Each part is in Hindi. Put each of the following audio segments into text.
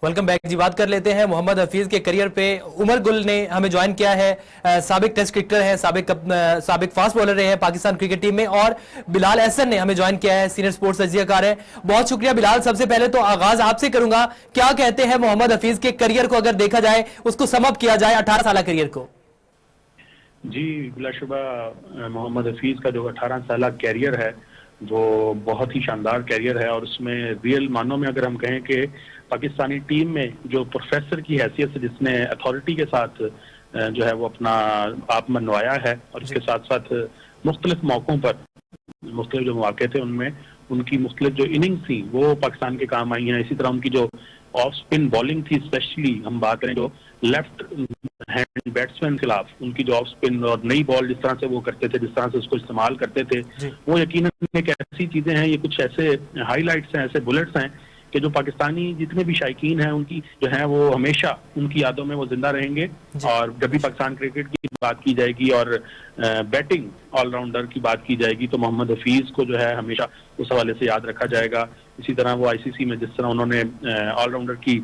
वेलकम बैक जी। बात कर लेते हैं मोहम्मद हफीज के करियर पे। उमर गुल ने हमें ज्वाइन किया है, साबिक टेस्ट क्रिकेटर है, साबिक फास्ट बॉलर रहे हैं पाकिस्तान क्रिकेट टीम में। और बिलाल एहसन ने हमें ज्वाइन किया है, सीनियर स्पोर्ट्स तजज़ियाकार है। बहुत शुक्रिया बिलाल। सबसे पहले तो आगाज आपसे करूंगा, क्या कहते हैं मोहम्मद हफीज के करियर को अगर देखा जाए, उसको समअप किया जाए 18 साल करियर को? जी बिलाशुबा मोहम्मद हफीज का जो 18 साल कैरियर है वो बहुत ही शानदार कैरियर है। और उसमें रियल मानों में अगर हम कहें कि पाकिस्तानी टीम में जो प्रोफेसर की हैसियत से जिसने अथॉरिटी के साथ जो है वो अपना आप मनवाया है, और इसके साथ साथ मुख्तलिफ मौकों पर मुख्तलिफ जो मौके थे उनमें उनकी मुख्तलिफ जो इनिंग्स थी वो पाकिस्तान के काम आई हैं। इसी तरह उनकी जो ऑफ स्पिन बॉलिंग थी, स्पेशली हम बात करें जो लेफ्ट हैंड बैट्समैन के खिलाफ उनकी जो ऑफ स्पिन और नई बॉल जिस तरह से वो करते थे, जिस तरह से उसको इस्तेमाल करते थे, वो यकीनन एक ऐसी चीजें हैं, ये कुछ ऐसे हाईलाइट्स हैं, ऐसे बुलेट्स हैं कि जो पाकिस्तानी जितने भी शायकीन हैं उनकी जो है वो हमेशा उनकी यादों में वो जिंदा रहेंगे। और जब भी पाकिस्तान क्रिकेट की बात की जाएगी और बैटिंग ऑलराउंडर की बात की जाएगी तो मोहम्मद हफीज को जो है हमेशा उस हवाले से याद रखा जाएगा। इसी तरह वो आईसीसी में जिस तरह उन्होंने ऑलराउंडर की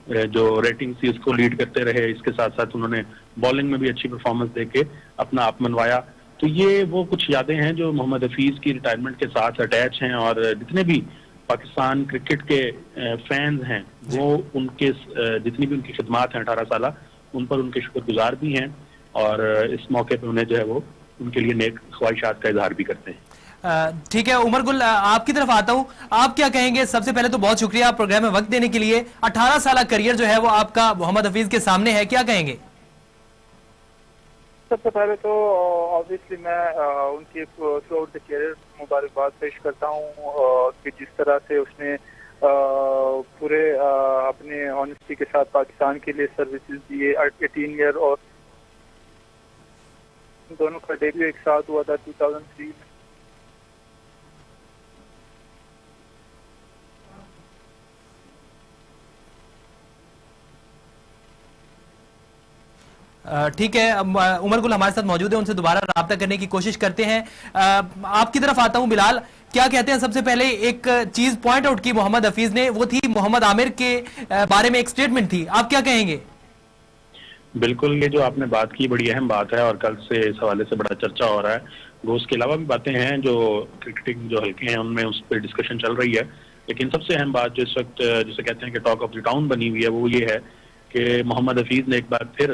जो रेटिंग थी उसको लीड करते रहे, इसके साथ साथ उन्होंने बॉलिंग में भी अच्छी परफॉर्मेंस देके अपना आप मनवाया। तो ये वो कुछ यादें हैं जो मोहम्मद हफीज की रिटायरमेंट के साथ अटैच हैं। और जितने भी पाकिस्तान क्रिकेट के फैंस हैं वो उनके जितनी भी उनकी खिदमात हैं 18 साल, उन पर उनके शुक्रगुजार भी हैं और इस मौके पे उन्हें जो है वो उनके लिए नेक ख्वाहिशात का इजहार भी करते हैं। ठीक है उमर गुल, आपकी तरफ आता हूं, आप क्या कहेंगे? सबसे पहले तो बहुत शुक्रिया प्रोग्राम में वक्त देने के लिए। 18 साल करियर जो है वो आपका मोहम्मद हफीज के सामने है, क्या कहेंगे? सबसे पहले तो ऑब्वियसली मैं उनकी थ्रू आउट द कैरियर मुबारकबाद पेश करता हूँ कि जिस तरह से उसने पूरे अपने ऑनेस्टी के साथ पाकिस्तान के लिए सर्विसेज दिए। 18 ईयर और दोनों का डेब्यू एक साथ हुआ था 2003 में। ठीक है, उमर गुल हमारे साथ मौजूद है, उनसे दोबारा राब्ता करने की कोशिश करते हैं। आपकी तरफ आता हूं बिलाल, क्या कहते हैं? सबसे पहले एक चीज पॉइंट आउट की मोहम्मद हफीज ने, वो थी मोहम्मद आमिर के बारे में एक स्टेटमेंट थी, आप क्या कहेंगे? बिल्कुल, ये जो आपने बात की बड़ी अहम बात है और कल से इस हवाले से बड़ा चर्चा हो रहा है। वो उसके अलावा भी बातें हैं जो क्रिकेटिंग जो हल्के हैं उनमें उस पर डिस्कशन चल रही है, लेकिन सबसे अहम बात जो इस वक्त जिसे कहते हैं कि टॉक ऑफ द टाउन बनी हुई है वो ये है कि मोहम्मद हफीज ने एक बार फिर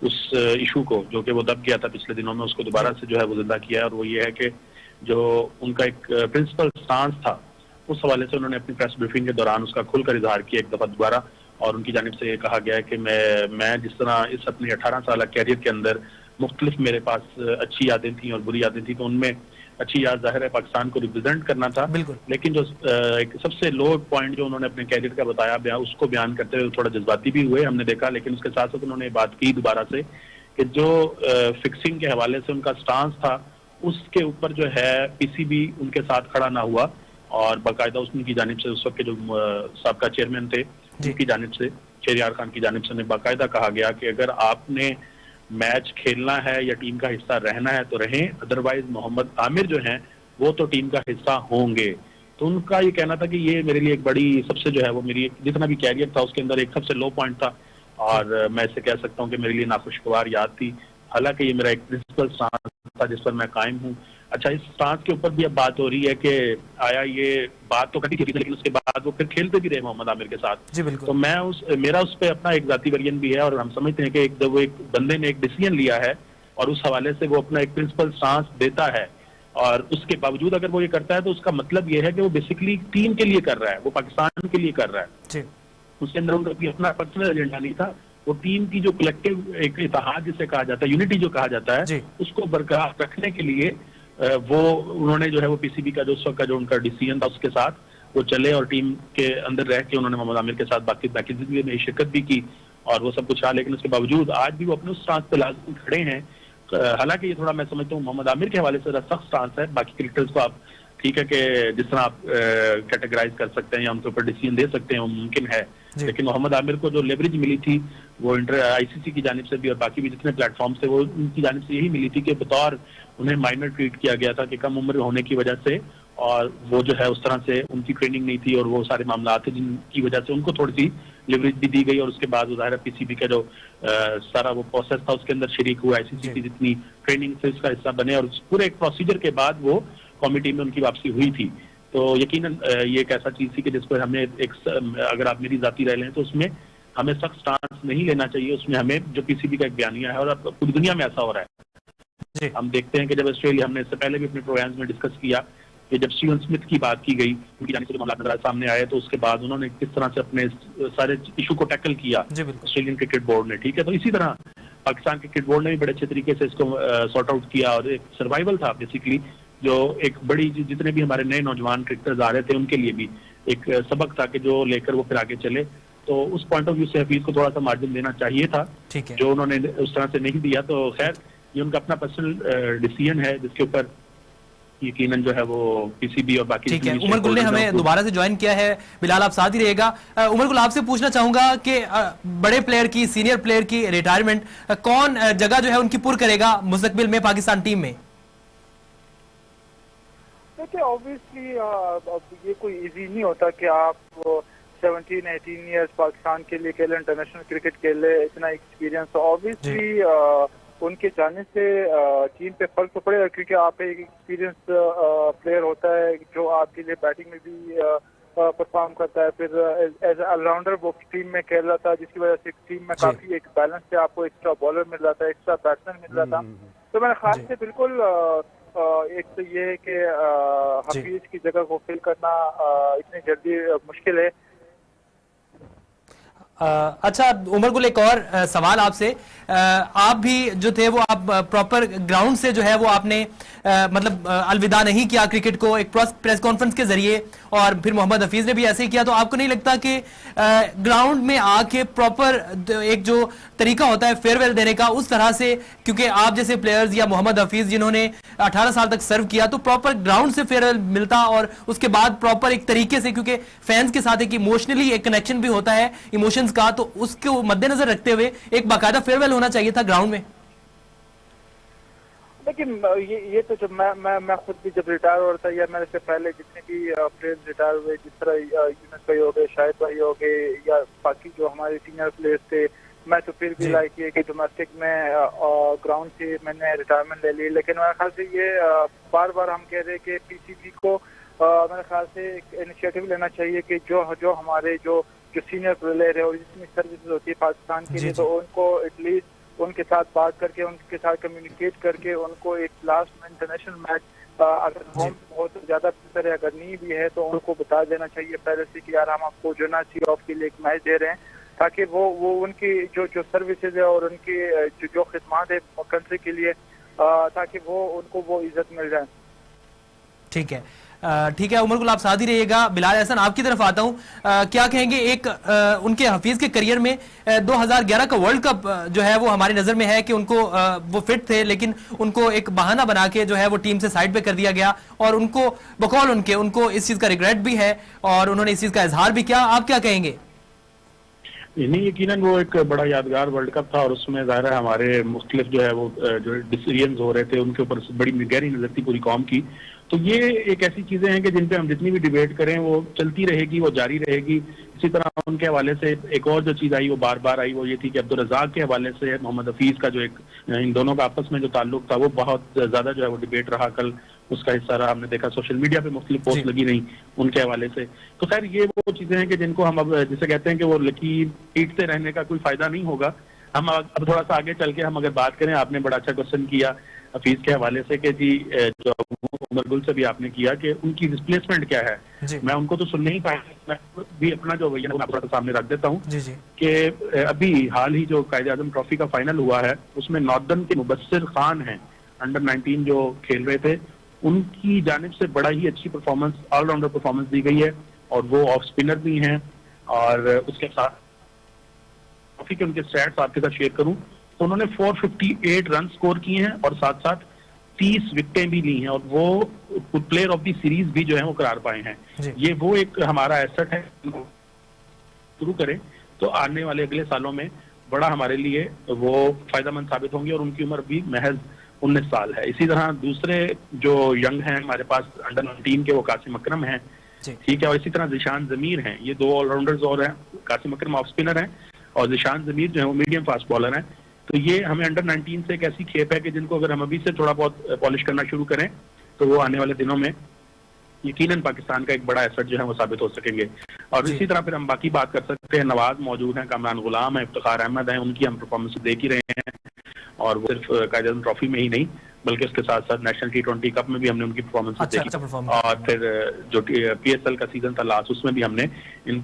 उस इशू को जो कि वो दब गया था पिछले दिनों में, उसको दोबारा से जो है वो जिंदा किया है। और वो ये है कि जो उनका एक प्रिंसिपल स्टांस था उस हवाले से उन्होंने अपनी प्रेस ब्रीफिंग के दौरान उसका खुलकर इजहार किया एक दफा दोबारा। और उनकी जानिब से ये कहा गया है कि मैं जिस तरह इस अपने 18 साल कैरियर के अंदर मुख्तलिफ मेरे पास अच्छी यादें थी और बुरी यादें थी, तो उनमें अच्छी याद जाहिर है पाकिस्तान को रिप्रेजेंट करना था, लेकिन जो एक सबसे लो पॉइंट जो उन्होंने अपने कैरियर का बताया उसको बयान करते हुए थोड़ा जज्बाती भी हुए हमने देखा। लेकिन उसके साथ साथ उन्होंने बात की दोबारा से कि जो फिक्सिंग के हवाले से उनका स्टांस था उसके ऊपर जो है पीसीबी उनके साथ खड़ा ना हुआ। और बाकायदा उनकी जानिब से उस वक्त के जो साबका चेयरमैन थे उनकी जानिब से, शहरियार खान की जानिब से बाकायदा कहा गया कि अगर आपने मैच खेलना है या टीम का हिस्सा रहना है तो रहें, अदरवाइज मोहम्मद आमिर जो हैं वो तो टीम का हिस्सा होंगे। तो उनका ये कहना था कि ये मेरे लिए एक बड़ी सबसे जो है वो मेरी जितना भी कैरियर था उसके अंदर एक सबसे लो पॉइंट था और मैं इसे कह सकता हूँ कि मेरे लिए नाखुशगवार याद थी। हालांकि ये मेरा एक प्रिंसिपल स्टांस था जिस पर मैं कायम हूँ। अच्छा, इस स्टांस के ऊपर भी अब बात हो रही है कि आया ये बात तो कटी थी लेकिन उसके बाद वो फिर खेलते भी रहे मोहम्मद आमिर के साथ। तो मैं मेरा उस पर अपना एक जाती वर्जन भी है और हम समझते हैं कि जब वो एक बंदे ने एक डिसीजन लिया है और उस हवाले से वो अपना एक प्रिंसिपल स्टांस देता है और उसके बावजूद अगर वो ये करता है तो उसका मतलब ये है कि वो बेसिकली टीम के लिए कर रहा है, वो पाकिस्तान के लिए कर रहा है। उसके अंदर उनका अपना पर्सनल एजेंडा नहीं था, वो टीम की जो कलेक्टिव एक इत्तेहाद जिसे कहा जाता है, यूनिटी जो कहा जाता है, उसको बरकरार रखने के लिए वो उन्होंने जो है वो पीसीबी का जो उस वक्त का जो उनका डिसीजन था उसके साथ वो चले और टीम के अंदर रह के उन्होंने मोहम्मद आमिर के साथ बाकी में शिरकत भी की और वो सब कुछ रहा। लेकिन उसके बावजूद आज भी वो अपने उस स्टांस पे लाजमी खड़े हैं। हालांकि ये थोड़ा मैं समझता हूँ मोहम्मद आमिर के हवाले से सख्त स्टांस है, बाकी क्रिकेटर्स को आप ठीक है कि जिस तरह आप कैटेगराइज कर सकते हैं या उनके ऊपर डिसीजन दे सकते हैं वो मुमकिन है, लेकिन मोहम्मद आमिर को जो लेवरेज मिली थी वो आईसीसी की जानिब से भी और बाकी भी जितने प्लेटफॉर्म थे वो उनकी जानिब से यही मिली थी कि बतौर उन्हें माइनर ट्रीट किया गया था कि कम उम्र होने की वजह से और वो जो है उस तरह से उनकी ट्रेनिंग नहीं थी और वो सारे मामला थे जिनकी वजह से उनको थोड़ी सी लिवरेज भी दी गई और उसके बाद ज़ाहिर है पीसीबी का जो सारा वो प्रोसेस था उसके अंदर शरीक हुआ, आईसीसी की जितनी ट्रेनिंग से उसका हिस्सा बने और पूरे एक प्रोसीजर के बाद वो कमेटी में उनकी वापसी हुई थी। तो यकीनन ये एक ऐसा चीज थी कि जिस पर हमें अगर आप मेरी जाती राय लें तो उसमें हमें सख्त स्टांस नहीं लेना चाहिए। उसमें हमें जो पीसीबी का एक बयानिया है, और अब पूरी दुनिया में ऐसा हो रहा है, हम देखते हैं कि जब ऑस्ट्रेलिया, हमने इससे पहले भी अपने प्रोग्राम्स में डिस्कस किया कि जब स्टीवन स्मिथ की बात की गई, उनकी जाने से जो मामला सामने आए, तो उसके बाद उन्होंने किस तरह से अपने सारे इशू को टैकल किया ऑस्ट्रेलियन क्रिकेट बोर्ड ने, ठीक है। तो इसी तरह पाकिस्तान क्रिकेट बोर्ड ने भी बड़े अच्छे तरीके से इसको सॉर्ट आउट किया और एक सर्वाइवल था बेसिकली, जो एक बड़ी, जितने भी हमारे नए नौजवान क्रिकेटर्स आ रहे थे उनके लिए भी एक सबक था कि जो लेकर वो फिर आगे चले। तो उस पॉइंट ऑफ व्यू से हफीज को थोड़ा सा मार्जिन देना चाहिए था, जो उन्होंने उस तरह से नहीं दिया। तो खैर ये उनका अपना पर्सनल डिसीजन है जिसके ऊपर यकीनन जो है वो पीसीबी और बाकी। ठीक है, उमर गुल ने हमें दोबारा से ज्वाइन किया है। बिलाल आप साथ ही रहेगा। उमर गुल, आपसे पूछना चाहूंगा कि बड़े प्लेयर की, सीनियर प्लेयर की रिटायरमेंट कौन जगह जो है उनकी पुर करेगा मुस्तकबिल में पाकिस्तान टीम में? देखिए ऑब्वियसली ये कोई इजी नहीं होता कि आप 17-18 ईयर्स पाकिस्तान के लिए खेले, इंटरनेशनल क्रिकेट खेले, इतना एक्सपीरियंस। तो ऑब्वियसली उनके जाने से टीम पे फर्क तो पड़ेगा, क्योंकि आप एक एक्सपीरियंस प्लेयर होता है जो आपके लिए बैटिंग में भी परफॉर्म करता है, फिर एज ऑलराउंडर वो टीम में खेल रहा था, जिसकी वजह से टीम में काफी एक बैलेंस से आपको एक्स्ट्रा बॉलर मिल रहा था, एक्स्ट्रा बैट्समैन मिल रहा था। तो मेरे ख्याल से बिल्कुल एक तो ये है कि हफीज की जगह को फिल करना इतनी जल्दी मुश्किल है। अच्छा उमर गुल, एक और सवाल आपसे। आप भी जो थे वो आप प्रॉपर ग्राउंड से जो है वो आपने मतलब अलविदा नहीं किया क्रिकेट को, एक प्रेस कॉन्फ्रेंस के जरिए, और फिर मोहम्मद हफीज ने भी ऐसे ही किया। तो आपको नहीं लगता कि ग्राउंड में आके प्रॉपर एक जो तरीका होता है फेयरवेल देने का, उस तरह से, क्योंकि आप जैसे प्लेयर्स या मोहम्मद हफीज जिन्होंने 18 साल तक सर्व किया, तो प्रॉपर ग्राउंड से फेयरवेल मिलता और उसके बाद प्रॉपर एक तरीके से, क्योंकि फैंस के साथ एक इमोशनली एक कनेक्शन भी होता है इमोशंस का, तो उसको मद्देनजर रखते हुए एक बाकायदा फेयरवेल होना चाहिए था ग्राउंड में। देखिए ये तो जब मैं खुद भी जब रिटायर हो रहा था, या मेरे से पहले जितने भी प्लेयर्स रिटायर हुए, जिस तरह यूनुस भाई हो गए, शाहिद भाई हो गए, या बाकी जो हमारे सीनियर प्लेयर्स थे, मैं तो फिर भी लाइक ये कि डोमेस्टिक में ग्राउंड से मैंने रिटायरमेंट ले ली। लेकिन मेरे ख्याल से ये बार बार हम कह रहे हैं कि पीसीबी को मेरे ख्याल से एक इनिशिएटिव लेना चाहिए कि जो हमारे जो सीनियर प्लेयर है और जितनी सर्विसेज होती है पाकिस्तान के लिए, तो उनको एटलीस्ट उनके साथ बात करके, उनके साथ कम्युनिकेट करके, उनको एक लास्ट में इंटरनेशनल मैच अगर होम बहुत ज्यादा बेहतर है, अगर नहीं भी है, तो उनको बता देना चाहिए पहले से कि यार हम आपको जो ना सी ऑफ के लिए एक मैच दे रहे हैं, ताकि वो उनकी जो सर्विसेज है और उनकी जो खिदमत है कंट्री के लिए, ताकि वो उनको वो इज्जत मिल जाए। ठीक है, ठीक है उमर गुल, आप साथ ही रहिएगा। बिलाल एहसन, आपकी तरफ आता हूं। क्या कहेंगे एक उनके हफीज के करियर में 2011 का वर्ल्ड कप जो है वो हमारी नजर में है कि उनको वो फिट थे, लेकिन उनको एक बहाना बना के जो है वो टीम से साइड पे कर दिया गया, और उनको बकौल उनको इस चीज का रिग्रेट भी है और उन्होंने इस चीज का इजहार भी किया। आप क्या कहेंगे? नहीं, यकीनन वो एक बड़ा यादगार वर्ल्ड कप था और उसमें ज़ाहिर है हमारे मुख्तलिफ जो है वो जो डिसीजन हो रहे थे उनके ऊपर बड़ी गहरी नजर थी पूरी कौम की। तो ये एक ऐसी चीजें हैं कि जिन पे हम जितनी भी डिबेट करें वो चलती रहेगी, वो जारी रहेगी। इसी तरह उनके हवाले से एक और जो चीज आई वो बार बार आई, वो ये थी कि अब्दुल रज़ाक के हवाले से मोहम्मद हफीज का जो एक इन दोनों का आपस में जो ताल्लुक था वो बहुत ज्यादा जो है वो डिबेट रहा, कल उसका हिस्सा रहा। हमने देखा सोशल मीडिया पे मुख्तलिफ पोस्ट लगी रही उनके हवाले से। तो खैर ये वो चीजें हैं कि जिनको हम अब जिसे कहते हैं कि वो लकीर पीटते रहने का कोई फायदा नहीं होगा। हम अब थोड़ा सा आगे चल के हम अगर बात करें, आपने बड़ा अच्छा क्वेश्चन किया हफीज के हवाले से कि जी जो उमर गुल से भी आपने किया कि उनकी रिप्लेसमेंट क्या है। मैं उनको तो सुन नहीं पाया, मैं भी अपना जो भैया मैं आपको सामने रख देता हूँ कि अभी हाल ही जो कायदे आजम ट्रॉफी का फाइनल हुआ है उसमें नॉर्दर्न के मुबस्सिर खान हैं, अंडर 19 जो खेल रहे थे, उनकी जानिब से बड़ा ही अच्छी परफॉर्मेंस, ऑलराउंडर परफॉर्मेंस दी गई है और वो ऑफ स्पिनर भी हैं। और उसके साथ ट्रॉफी के उनके स्टैट्स आपके साथ शेयर करूं तो उन्होंने 458 रन स्कोर किए हैं और साथ साथ 30 विकेटें भी ली हैं और वो प्लेयर ऑफ द सीरीज भी जो है वो करार पाए हैं। ये वो एक हमारा एसेट है, शुरू करें तो आने वाले अगले सालों में बड़ा हमारे लिए वो फायदेमंद साबित होंगे। और उनकी उम्र भी महज 19 साल है। इसी तरह दूसरे जो यंग हैं हमारे पास अंडर 19 के, वो कासिम अकरम हैं, ठीक है। और इसी तरह जिशान जमीर हैं, ये 2 ऑलराउंडर्स और हैं। कासिम अकरम ऑफ स्पिनर हैं और जिशान जमीर जो है वो मीडियम फास्ट बॉलर हैं। तो ये हमें अंडर 19 से एक ऐसी खेप है कि जिनको अगर हम अभी से थोड़ा बहुत पॉलिश करना शुरू करें तो वो आने वाले दिनों में यकीनन पाकिस्तान का एक बड़ा एसेट जो है वो साबित हो सकेंगे। और इसी तरह फिर हम बाकी बात कर सकते हैं, नवाज मौजूद हैं, कामरान गुलाम है, इफ्तिखार अहमद हैं, उनकी हम परफॉर्मेंस देख ही रहे हैं। और वो सिर्फ कायद ट्रॉफी में ही नहीं बल्कि उसके साथ साथ नेशनल T20 कप में भी हमने उनकी परफॉर्मेंस देखी। और फिर जो PSL का सीजन था लास्ट, उसमें भी हमने इन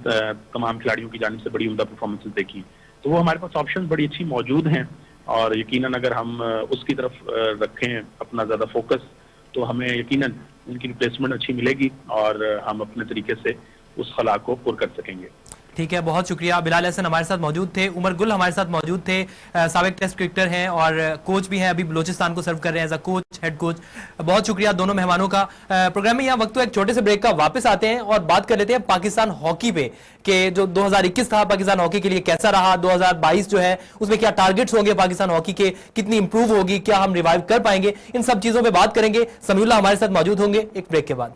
तमाम खिलाड़ियों की जानिब से बड़ी उम्दा परफॉर्मेंस देखी। तो वो हमारे पास ऑप्शन बड़ी अच्छी मौजूद हैं और यकीनन अगर हम उसकी तरफ रखें अपना ज्यादा फोकस तो हमें यकीनन उनकी रिप्लेसमेंट अच्छी मिलेगी और हम अपने तरीके से उस खला को पुर कर सकेंगे। ठीक है, बहुत शुक्रिया। बिलाल अहसन हमारे साथ मौजूद थे, उमर गुल हमारे साथ मौजूद थे, साबिक टेस्ट क्रिकेटर हैं और कोच भी हैं, अभी बलोचिस्तान को सर्व कर रहे हैं as a coach, head coach. बहुत शुक्रिया दोनों मेहमानों का। प्रोग्राम में यहाँ वक्त तो एक छोटे से ब्रेक का, वापस आते हैं और बात कर लेते हैं पाकिस्तान हॉकी पे कि जो 2021 था पाकिस्तान हॉकी के लिए कैसा रहा, 2022 जो है उसमें क्या टारगेट्स होंगे पाकिस्तान हॉकी के, कितनी इंप्रूव होगी, क्या हम रिवाइव कर पाएंगे, इन सब चीजों पर बात करेंगे। समीउल्लाह हमारे साथ मौजूद होंगे एक ब्रेक के बाद।